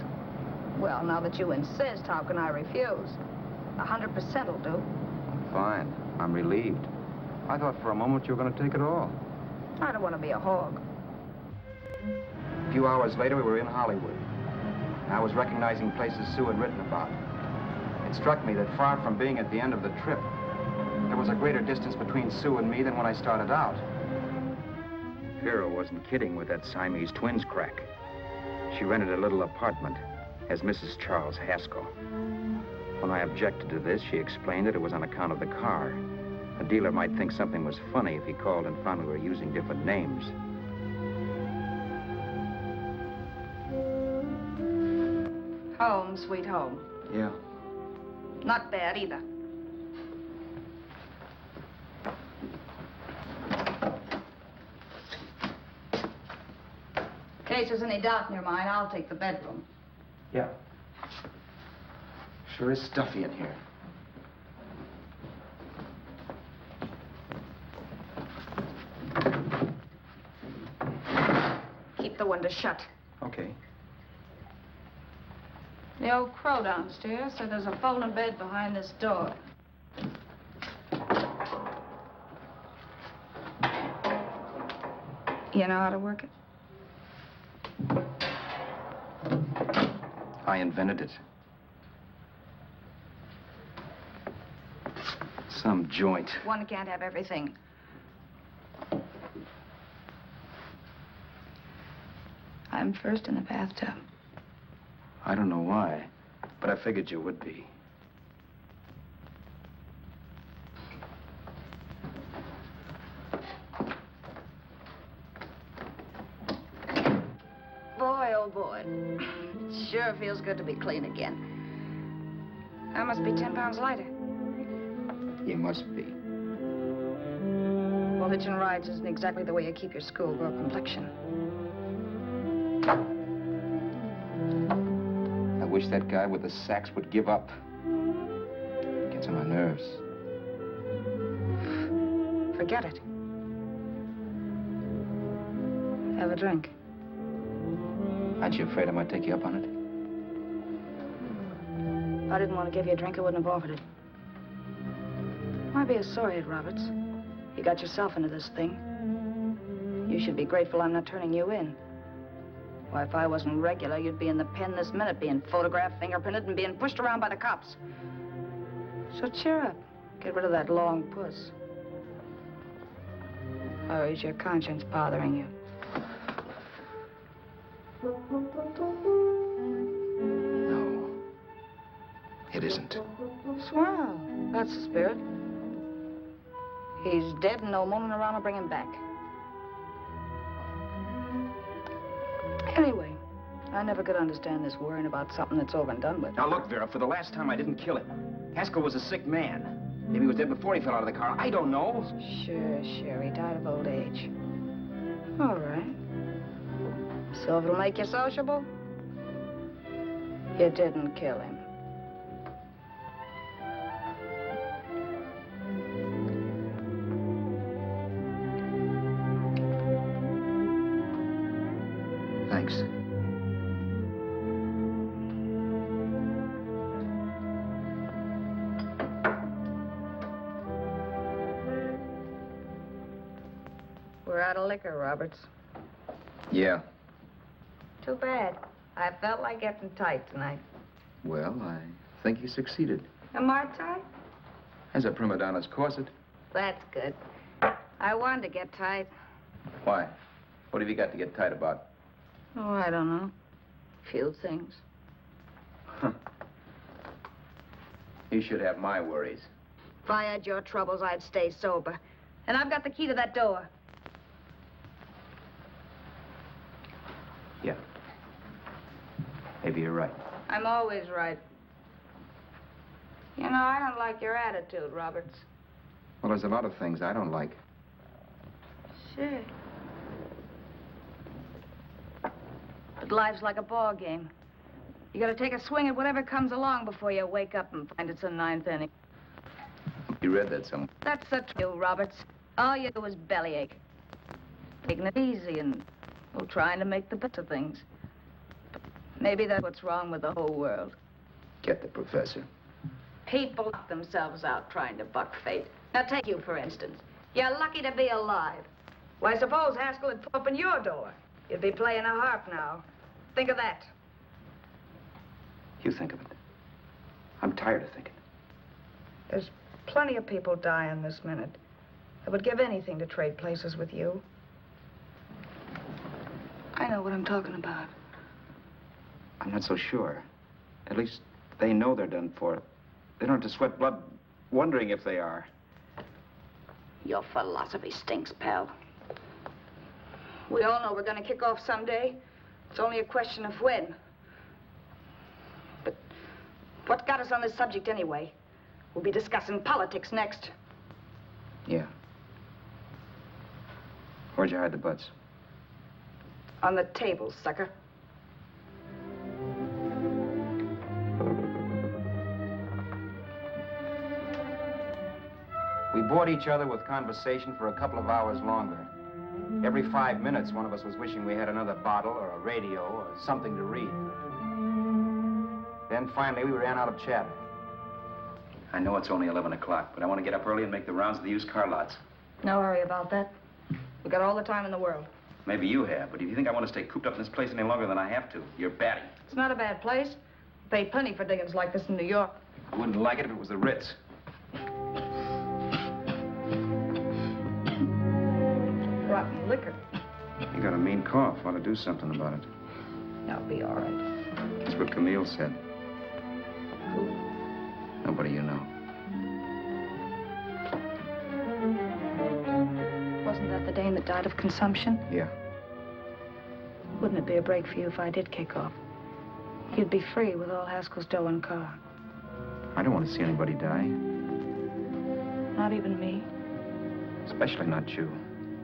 Well, now that you insist, how can I refuse? 100% will do.
Fine. I'm relieved. I thought for a moment you were going to take it all.
I don't want to be a hog.
A few hours later, we were in Hollywood. I was recognizing places Sue had written about. It struck me that far from being at the end of the trip, there was a greater distance between Sue and me than when I started out. Vera wasn't kidding with that Siamese twins crack. She rented a little apartment as Mrs. Charles Haskell. When I objected to this, she explained that it was on account of the car. A dealer might think something was funny if he called and found we were using different names.
Home, sweet home.
Yeah.
Not bad, either. In case there's any doubt in your mind, I'll take the bedroom.
Yeah. Sure is stuffy in here.
Keep the window shut.
Okay.
The old crow downstairs said there's a folding bed behind this door. You know how to work it?
I invented it. Some joint.
One can't have everything. I'm first in the bathtub.
I don't know why, but I figured you would be.
Boy, oh boy. Sure feels good to be clean again. I must be 10 pounds lighter.
You must be.
Well, hitching rides isn't exactly the way you keep your schoolgirl complexion.
I wish that guy with the sacks would give up. Gets on my nerves.
Forget it. Have a drink.
Aren't you afraid I might take you up on it?
If I didn't want to give you a drink, I wouldn't have offered it. Might be a sorehead, Roberts. You got yourself into this thing. You should be grateful I'm not turning you in. Why, if I wasn't regular, you'd be in the pen this minute, being photographed, fingerprinted, and being pushed around by the cops. So cheer up. Get rid of that long puss. Or is your conscience bothering you?
No. It isn't.
Swell. That's the spirit. He's dead and no moaning around will bring him back. Anyway, I never could understand this worrying about something that's over and done with.
Now look, Vera, for the last time I didn't kill him. Haskell was a sick man. Maybe he was dead before he fell out of the car. I don't know.
Sure. He died of old age. All right. So if it'll make you sociable, you didn't kill him.
Thanks.
We're out of liquor, Roberts.
Yeah.
Too bad. I felt like getting tight tonight.
Well, I think you succeeded.
Am I tight?
As a prima donna's corset.
That's good. I wanted to get tight.
Why? What have you got to get tight about?
Oh, I don't know. Few things.
Huh. You should have my worries.
If I had your troubles, I'd stay sober. And I've got the key to that door.
Yeah. Maybe you're right.
I'm always right. You know, I don't like your attitude, Roberts.
Well, there's a lot of things I don't like.
Sure. But life's like a ball game. You gotta take a swing at whatever comes along before you wake up and find it's the 9th inning.
You read that somewhere.
That's the truth, Roberts. All you do is bellyache. Taking it easy and, well, trying to make the best of things. But maybe that's what's wrong with the whole world.
Get the professor.
People knock themselves out trying to buck fate. Now, take you, for instance. You're lucky to be alive. Why, suppose Haskell had opened your door. You'd be playing a harp now. Think of that.
You think of it. I'm tired of thinking.
There's plenty of people dying this minute. I would give anything to trade places with you. I know what I'm talking about.
I'm not so sure. At least they know they're done for. They don't have to sweat blood wondering if they are.
Your philosophy stinks, pal. We all know we're gonna kick off someday. It's only a question of when. But what got us on this subject anyway? We'll be discussing politics next.
Yeah. Where'd you hide the butts?
On the table, sucker.
We bored each other with conversation for a couple of hours longer. Every 5 minutes, one of us was wishing we had another bottle or a radio or something to read. Then finally, we ran out of chatter. I know it's only 11 o'clock, but I want to get up early and make the rounds of the used car lots.
No hurry about that. We've got all the time in the world.
Maybe you have, but if you think I want to stay cooped up in this place any longer than I have to, you're batty.
It's not a bad place. Pay plenty for diggings like this in New York.
I wouldn't like it if it was the Ritz.
Rotten liquor.
You got a mean cough. Ought to do something about it.
I'll be all right.
That's what Camille said.
Who?
Nobody you know.
Wasn't that the dame that died of consumption?
Yeah.
Wouldn't it be a break for you if I did kick off? You'd be free with all Haskell's dough and car.
I don't want to see anybody die.
Not even me.
Especially not you.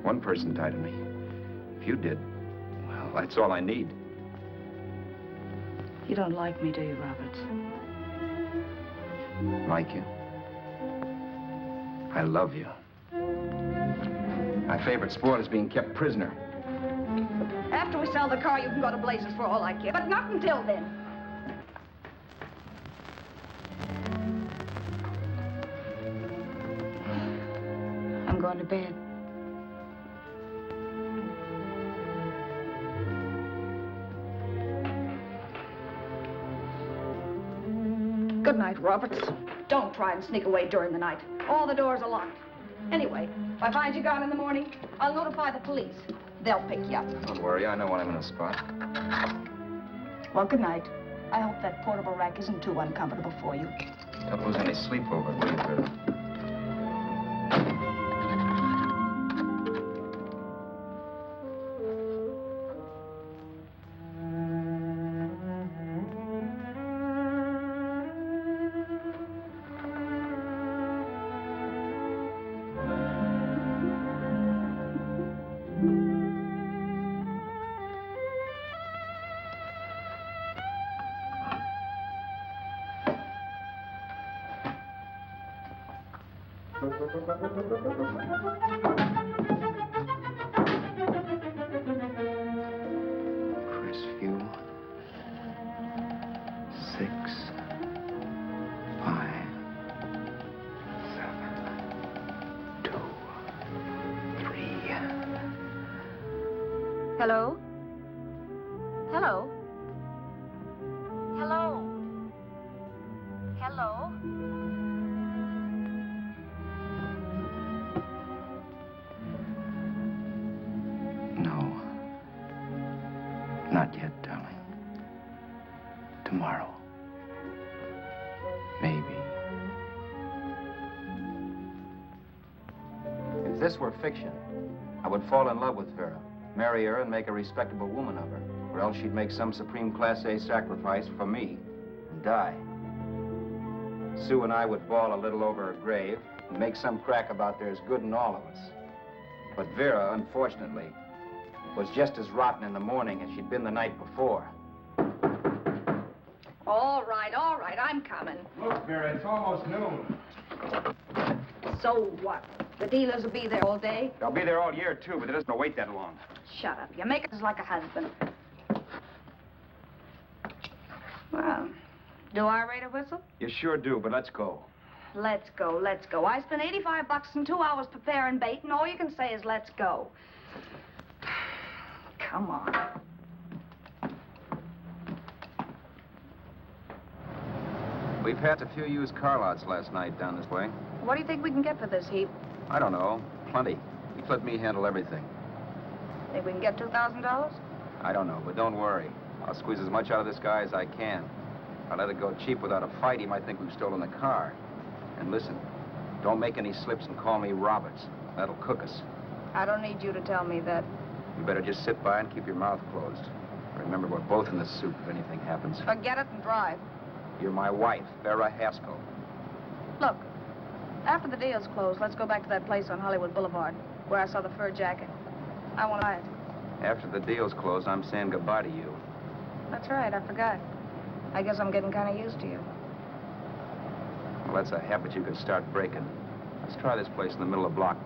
One person died of me. If you did, well, that's all I need.
You don't like me, do you, Roberts?
Like you? I love you. My favorite sport is being kept prisoner.
After we sell the car, you can go to blazes for all I care. But not until then. I'm going to bed. Good night, Roberts. Don't try and sneak away during the night. All the doors are locked. Anyway, if I find you gone in the morning, I'll notify the police. They'll pick you up.
Don't worry, I know when I'm in a spot.
Well, good night. I hope that portable rack isn't too uncomfortable for you.
Don't lose any sleep over it, will you, Vera?
Hello? Hello? Hello? Hello?
No. Not yet, darling. Tomorrow. Maybe.
If this were fiction, I would fall in love with Vera, marry her and make a respectable woman of her, or else she'd make some supreme Class A sacrifice for me and die. Sue and I would bawl a little over her grave and make some crack about there's good in all of us. But Vera, unfortunately, was just as rotten in the morning as she'd been the night before.
All right, I'm coming.
Look, Vera, it's almost noon.
So what? The dealers will be there all day?
They'll be there all year, too, but it doesn't wait that long.
Shut up. You make us like a husband. Well, do I rate a whistle?
You sure do, but let's go.
Let's go, let's go. I spent $85 and 2 hours preparing bait, and all you can say is let's go. Come on.
We passed a few used car lots last night down this way.
What do you think we can get for this heap?
I don't know. Plenty. He let me handle everything.
Think we can get $2,000?
I don't know, but don't worry. I'll squeeze as much out of this guy as I can. If I let it go cheap without a fight, he might think we've stolen the car. And listen, don't make any slips and call me Roberts. That'll cook us.
I don't need you to tell me that.
You better just sit by and keep your mouth closed. Remember, we're both in the soup if anything happens.
Forget it and drive.
You're my wife, Vera Haskell.
Look, after the deal's closed, let's go back to that place on Hollywood Boulevard where I saw the fur jacket. I want to buy it.
After the deal's closed, I'm saying goodbye to you.
That's right, I forgot. I guess I'm getting kind of used to you.
Well, that's a habit you could start breaking. Let's try this place in the middle of the block.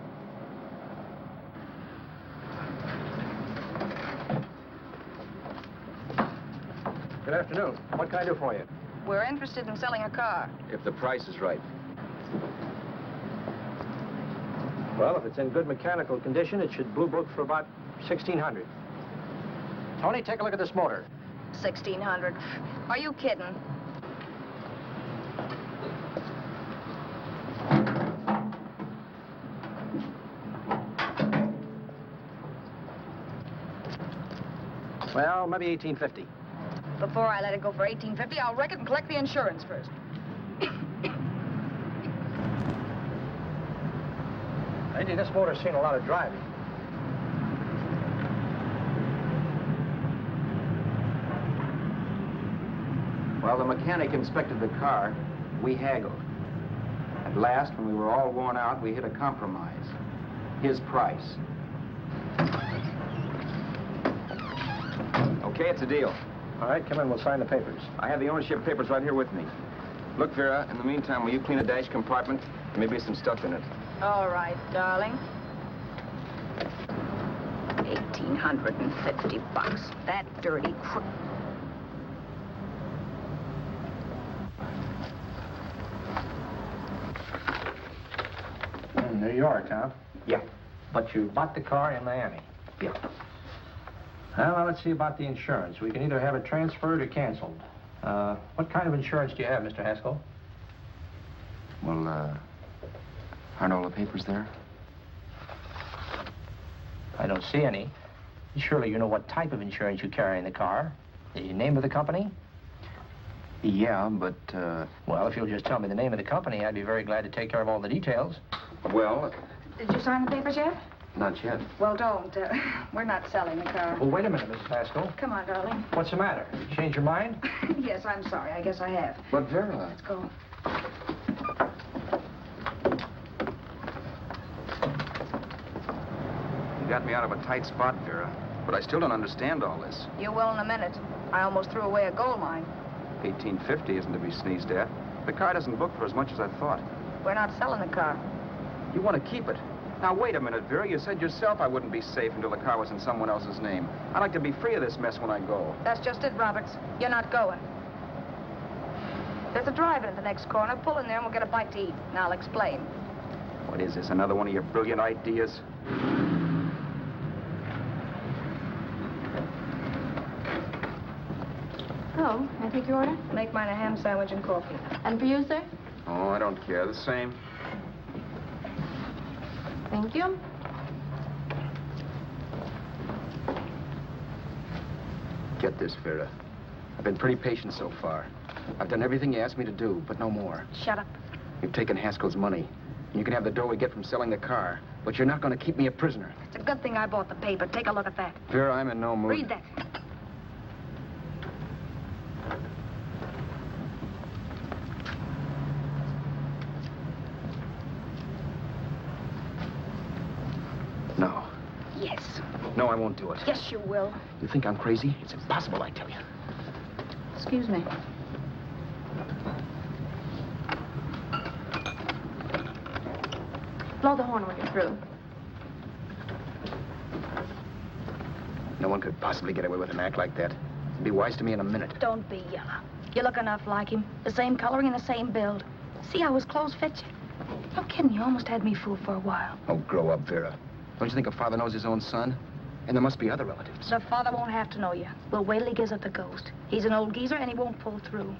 Good afternoon. What can I do for you?
We're interested in selling a car.
If the price is right.
Well, if it's in good mechanical condition, it should blue book for about $1,600. Tony, take a look at this motor.
1,600. Are you kidding?
Well, maybe $1,850.
Before I let it go for $18.50, I'll wreck it and collect the insurance first.
Lady, this motor's seen a lot of driving.
While the mechanic inspected the car, we haggled. At last, when we were all worn out, we hit a compromise. His price.
Okay, it's a deal.
All right, come in, we'll sign the papers.
I have the ownership papers right here with me. Look, Vera, in the meantime, will you clean the dash compartment? There may be some stuff in it.
All right, darling. $1,850. That dirty crook.
In New York, huh?
Yeah.
But you bought the car in Miami.
Yeah.
Well, now let's see about the insurance. We can either have it transferred or canceled. What kind of insurance do you have, Mr. Haskell?
Well, aren't all the papers there?
I don't see any. Surely you know what type of insurance you carry in the car. The name of the company?
Yeah, but,
Well, if you'll just tell me the name of the company, I'd be very glad to take care of all the details.
well,
Did you sign the papers yet?
not yet.
Well, don't. We're not selling the car.
Well, wait a minute, Mrs. Haskell.
Come on, darling.
What's the matter? You changed your mind?
Yes, I'm sorry. I guess I have.
But, Vera...
Let's go.
You got me out of a tight spot, Vera. But I still don't understand all this.
You will in a minute. I almost threw away a gold mine.
$1,850 isn't to be sneezed at. The car doesn't book for as much as I thought.
We're not selling the car.
You want to keep it. Now, wait a minute, Vera. You said yourself I wouldn't be safe until the car was in someone else's name. I'd like to be free of this mess when I go.
That's just it, Roberts. You're not going. There's a drive-in at the next corner. Pull in there and we'll get a bite to eat. And I'll explain.
What is this, another one of your brilliant ideas?
Oh, I take your order?
Make mine a ham sandwich and coffee.
And for you, sir?
Oh, I don't care. The same.
Thank you.
Get this, Vera. I've been pretty patient so far. I've done everything you asked me to do, but no more.
Shut up.
You've taken Haskell's money, and you can have the dough we get from selling the car, but you're not going to keep me a prisoner.
It's a good thing I bought the paper. Take a look at that.
Vera, I'm in no mood.
Read that.
No.
Yes.
No, I won't do it.
Yes, you will.
You think I'm crazy? It's impossible, I tell you.
Excuse me. Blow the horn when you're through.
No one could possibly get away with an act like that. It'd be wise to me in a minute.
Don't be yellow. You look enough like him. The same coloring and the same build. See how his clothes fit you? No kidding, you almost had me fooled for a while.
Oh, grow up, Vera. Don't you think a father knows his own son? And there must be other relatives.
The father won't have to know you. We'll wait till he gives up the ghost. He's an old geezer and he won't pull through.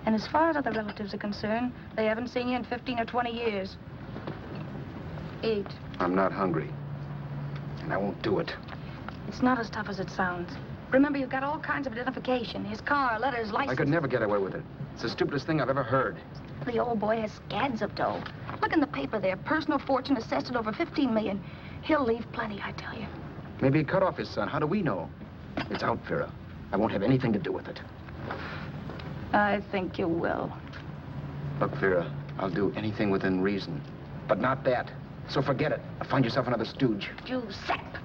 And as far as other relatives are concerned, they haven't seen you in 15 or 20 years. Eat.
I'm not hungry. And I won't do it.
It's not as tough as it sounds. Remember, you've got all kinds of identification. His car, letters, license.
I could never get away with it. It's the stupidest thing I've ever heard.
The old boy has scads of dough. Look in the paper there. Personal fortune assessed at over $15 million. He'll leave plenty, I tell you.
Maybe he cut off his son. How do we know? It's out, Vera. I won't have anything to do with it.
I think you will.
Look, Vera, I'll do anything within reason. But not that. So forget it. I'll find yourself another stooge.
You sap.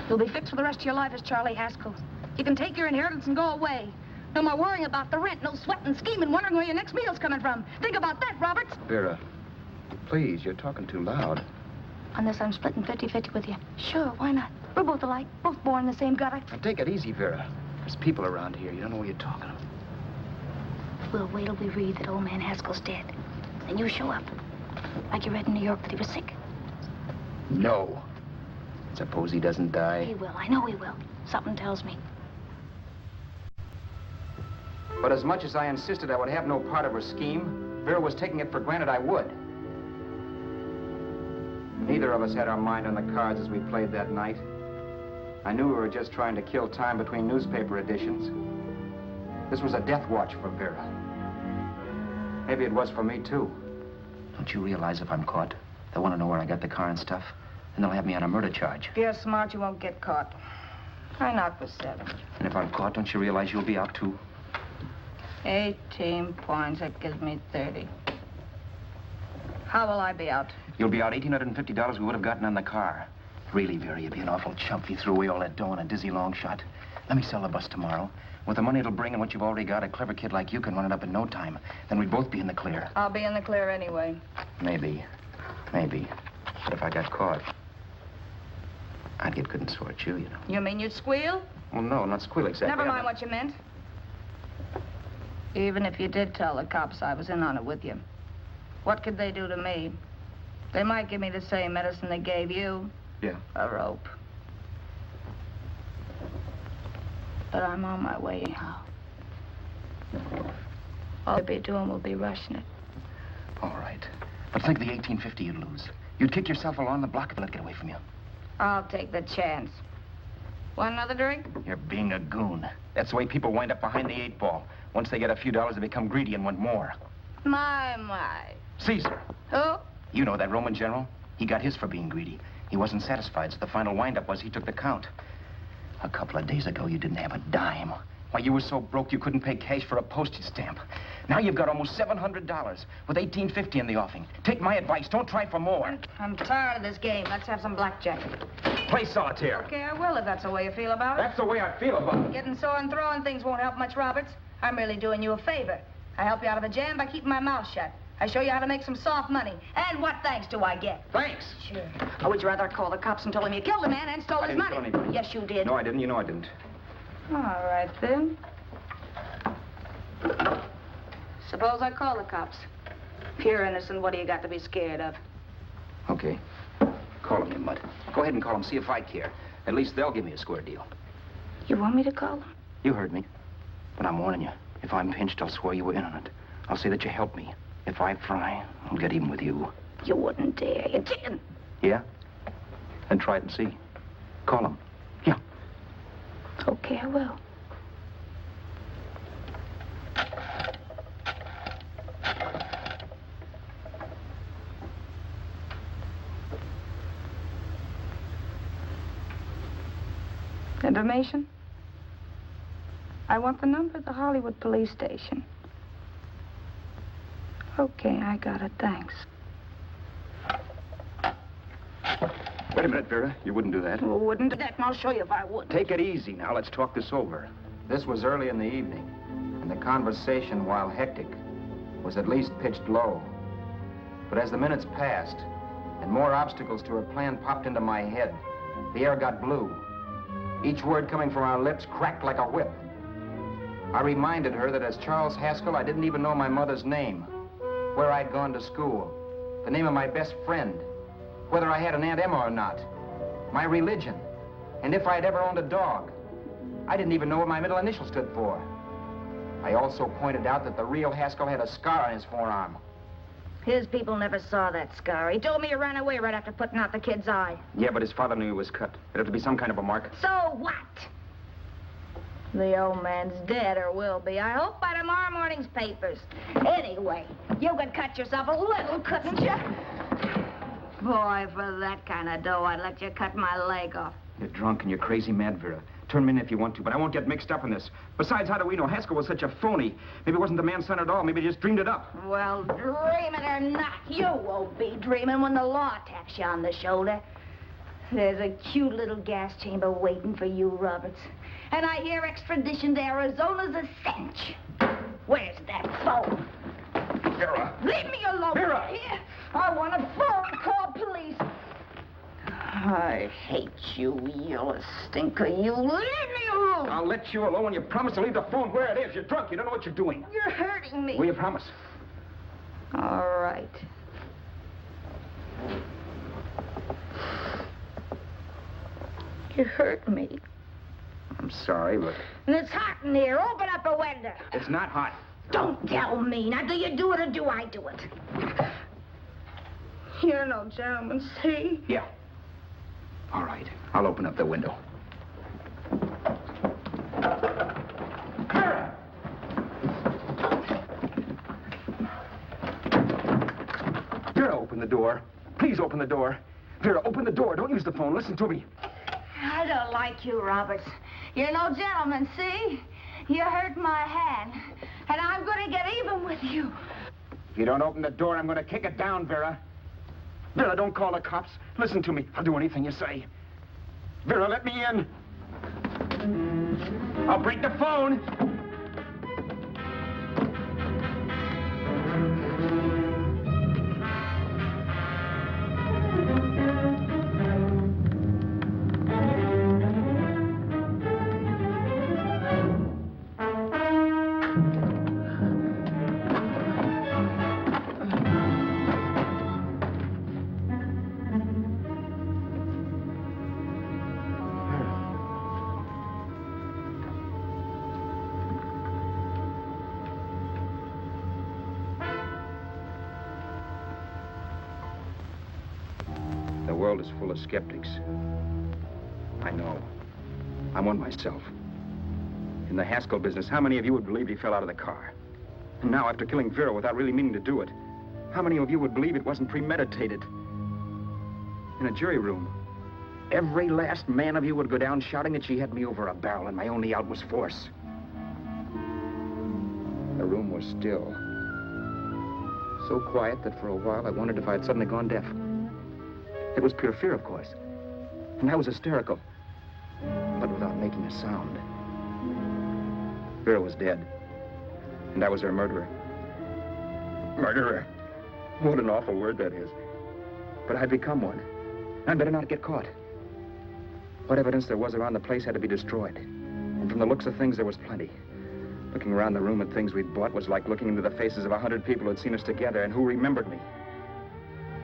You'll be fixed for the rest of your life as Charlie Haskell. You can take your inheritance and go away. No more worrying about the rent, no sweating, scheming, wondering where your next meal's coming from. Think about that, Roberts.
Vera, please, you're talking too loud.
On this, I'm splitting 50-50 with you. Sure, why not? We're both alike, both born in the same gutter.
Now, take it easy, Vera. There's people around here. You don't know what you're talking about.
We'll wait till we read that old man Haskell's dead. Then you show up. Like you read in New York that he was sick.
No. Suppose he doesn't die.
He will. I know he will. Something tells me.
But as much as I insisted I would have no part of her scheme, Vera was taking it for granted I would. Neither of us had our mind on the cards as we played that night. I knew we were just trying to kill time between newspaper editions. This was a death watch for Vera. Maybe it was for me, too. Don't you realize if I'm caught, they'll want to know where I got the car and stuff, and they'll have me on a murder charge.
If you're smart, you won't get caught. I knocked for 7.
And if I'm caught, don't you realize you'll be out, too?
18 points, that gives me 30. How will I be out?
You'll be out $1,850 we would have gotten on the car. Really, Vera, you'd be an awful chump if you threw away all that dough on a dizzy long shot. Let me sell the bus tomorrow. With the money it'll bring and what you've already got, a clever kid like you can run it up in no time. Then we'd both be in the clear.
I'll be in the clear anyway.
Maybe. Maybe. But if I got caught, I'd get good and sore at you, you know.
You mean you'd squeal?
Well, no, not squeal exactly.
Never mind what you meant. Even if you did tell the cops I was in on it with you, what could they do to me? They might give me the same medicine they gave you.
Yeah.
A rope. But I'm on my way now. All they'll be doing will be rushing it.
All right. But think of the $1,850 you'd lose. You'd kick yourself along the block if they let it get away from you.
I'll take the chance. Want another drink?
You're being a goon. That's the way people wind up behind the 8 ball. Once they get a few dollars, they become greedy and want more.
My.
Caesar.
Who?
You know that Roman general? He got his for being greedy. He wasn't satisfied, so the final wind-up was he took the count. A couple of days ago, you didn't have a dime. Why, you were so broke you couldn't pay cash for a postage stamp. Now you've got almost $700 with $1,850 in the offing. Take my advice. Don't try for more.
I'm tired of this game. Let's have some blackjack.
Play solitaire.
Okay, I will if that's the way you feel about it.
That's the way I feel about it.
Getting sore and throwing things won't help much, Roberts. I'm really doing you a favor. I help you out of a jam by keeping my mouth shut. I show you how to make some soft money. And what thanks do I get?
Thanks.
Sure. Or would you rather call the cops and told them you killed a man and stole his money?
I didn't kill anybody.
Yes, you did.
No, I didn't. You know I didn't.
All right, then. Suppose I call the cops. If you're innocent, what do you got to be scared of?
Okay. Call them, you mutt. Go ahead and call them. See if I care. At least they'll give me a square deal.
You want me to call them?
You heard me. But I'm warning you. If I'm pinched, I'll swear you were in on it. I'll say that you helped me. If I fry, I'll get even with you.
You wouldn't dare. You chicken.
Yeah? Then try it and see. Call them. Yeah.
Okay, I will. Information? I want the number of the Hollywood police station. Okay, I got it, thanks.
Wait a minute, Vera. You wouldn't do that.
Well, wouldn't do that, and I'll show you if I would.
Take it easy now. Let's talk this over.
This was early in the evening, and the conversation, while hectic, was at least pitched low. But as the minutes passed, and more obstacles to her plan popped into my head, the air got blue. Each word coming from our lips cracked like a whip. I reminded her that as Charles Haskell, I didn't even know my mother's name, where I'd gone to school, the name of my best friend, whether I had an Aunt Emma or not, my religion, and if I'd ever owned a dog. I didn't even know what my middle initial stood for. I also pointed out that the real Haskell had a scar on his forearm.
His people never saw that scar. He told me he ran away right after putting out the kid's eye.
Yeah, but his father knew he was cut. It'd have to be some kind of a mark.
So what? The old man's dead, or will be. I hope by tomorrow morning's papers. Anyway, you could cut yourself a little, couldn't you? Boy, for that kind of dough, I'd let you cut my leg off.
You're drunk and you're crazy mad, Vera. Turn me in if you want to, but I won't get mixed up in this. Besides, how do we know Haskell was such a phony? Maybe it wasn't the man's son at all. Maybe he just dreamed it up.
Well, dream it or not, you won't be dreaming when the law taps you on the shoulder. There's a cute little gas chamber waiting for you, Roberts. And I hear extradition to Arizona's a cinch. Where's that phone?
Vera!
Leave me alone.
Vera!
Here. I want a phone. Call police. I hate you, yellow stinker. You leave me alone.
I'll let you alone when you promise to leave the phone where it is. You're drunk. You don't know what you're doing.
You're hurting me.
Will you promise?
All right. You hurt me.
I'm sorry, but...
And it's hot in here. Open up a window.
It's not hot.
Don't tell me. Now, do you do it or do I do it? You're no gentleman, see?
Yeah. All right. I'll open up the window. Vera!
open the door. Please open the door. Vera, open the door. Don't use the phone. Listen to me.
I don't like you, Roberts. You're no gentleman, see? You hurt my hand, and I'm going to get even with you.
If you don't open the door, I'm going to kick it down, Vera. Vera, don't call the cops. Listen to me. I'll do anything you say. Vera, let me in. I'll break the phone.
The world is full of skeptics. I know. I'm one myself. In the Haskell business, how many of you would believe he fell out of the car? And now, after killing Vera without really meaning to do it, how many of you would believe it wasn't premeditated? In a jury room, every last man of you would go down shouting that she had me over a barrel and my only out was force. The room was still. So quiet that for a while I wondered if I had suddenly gone deaf. It was pure fear, of course. And I was hysterical, but without making a sound. Vera was dead, and I was her murderer. Murderer? What an awful word that is. But I'd become one. I'd better not get caught. What evidence there was around the place had to be destroyed. And from the looks of things, there was plenty. Looking around the room at things we'd bought was like looking into the faces of 100 people who'd seen us together and who remembered me.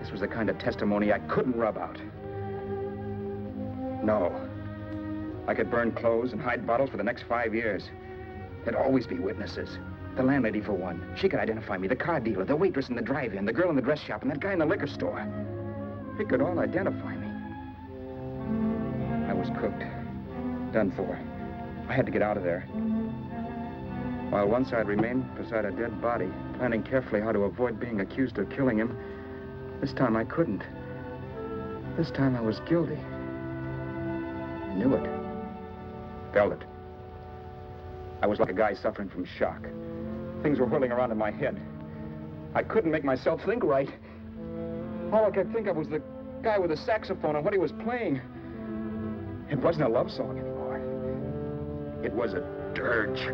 This was the kind of testimony I couldn't rub out. No. I could burn clothes and hide bottles for the next 5 years. There'd always be witnesses. The landlady, for one. She could identify me. The car dealer, the waitress in the drive-in, the girl in the dress shop, and that guy in the liquor store. They could all identify me. I was cooked. Done for. I had to get out of there. While once I'd remained beside a dead body, planning carefully how to avoid being accused of killing him, this time I couldn't. This time I was guilty. I knew it. Felt it. I was like a guy suffering from shock. Things were whirling around in my head. I couldn't make myself think right. All I could think of was the guy with the saxophone and what he was playing. It wasn't a love song anymore. It was a dirge.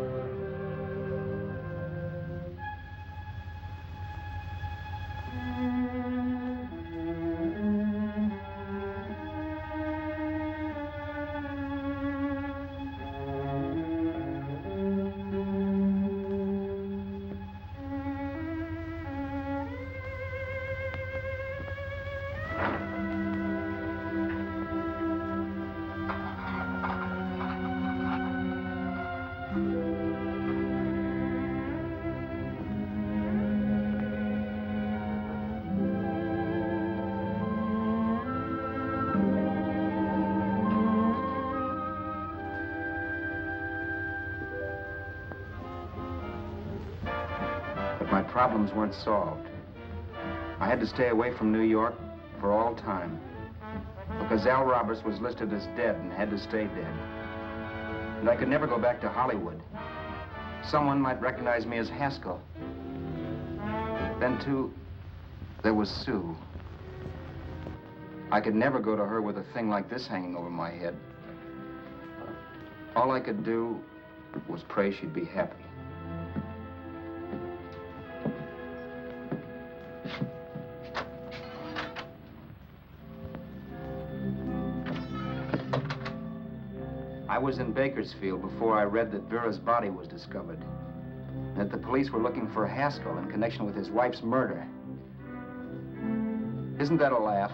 My problems weren't solved. I had to stay away from New York for all time because Al Roberts was listed as dead and had to stay dead. And I could never go back to Hollywood. Someone might recognize me as Haskell. Then, too, there was Sue. I could never go to her with a thing like this hanging over my head. All I could do was pray she'd be happy. I was in Bakersfield before I read that Vera's body was discovered, and that the police were looking for Haskell in connection with his wife's murder. Isn't that a laugh?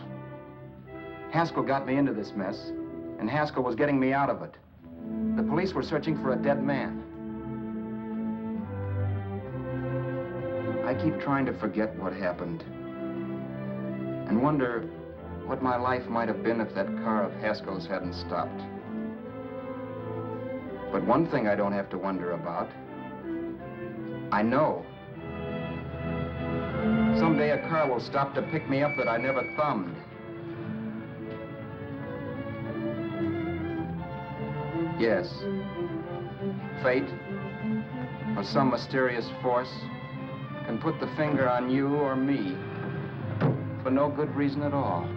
Haskell got me into this mess, and Haskell was getting me out of it. The police were searching for a dead man. I keep trying to forget what happened, and wonder what my life might have been if that car of Haskell's hadn't stopped. But one thing I don't have to wonder about, I know.
Someday a car will stop to pick me up that I never thumbed. Yes. Fate, or some mysterious force, can put the finger on you or me for no good reason at all.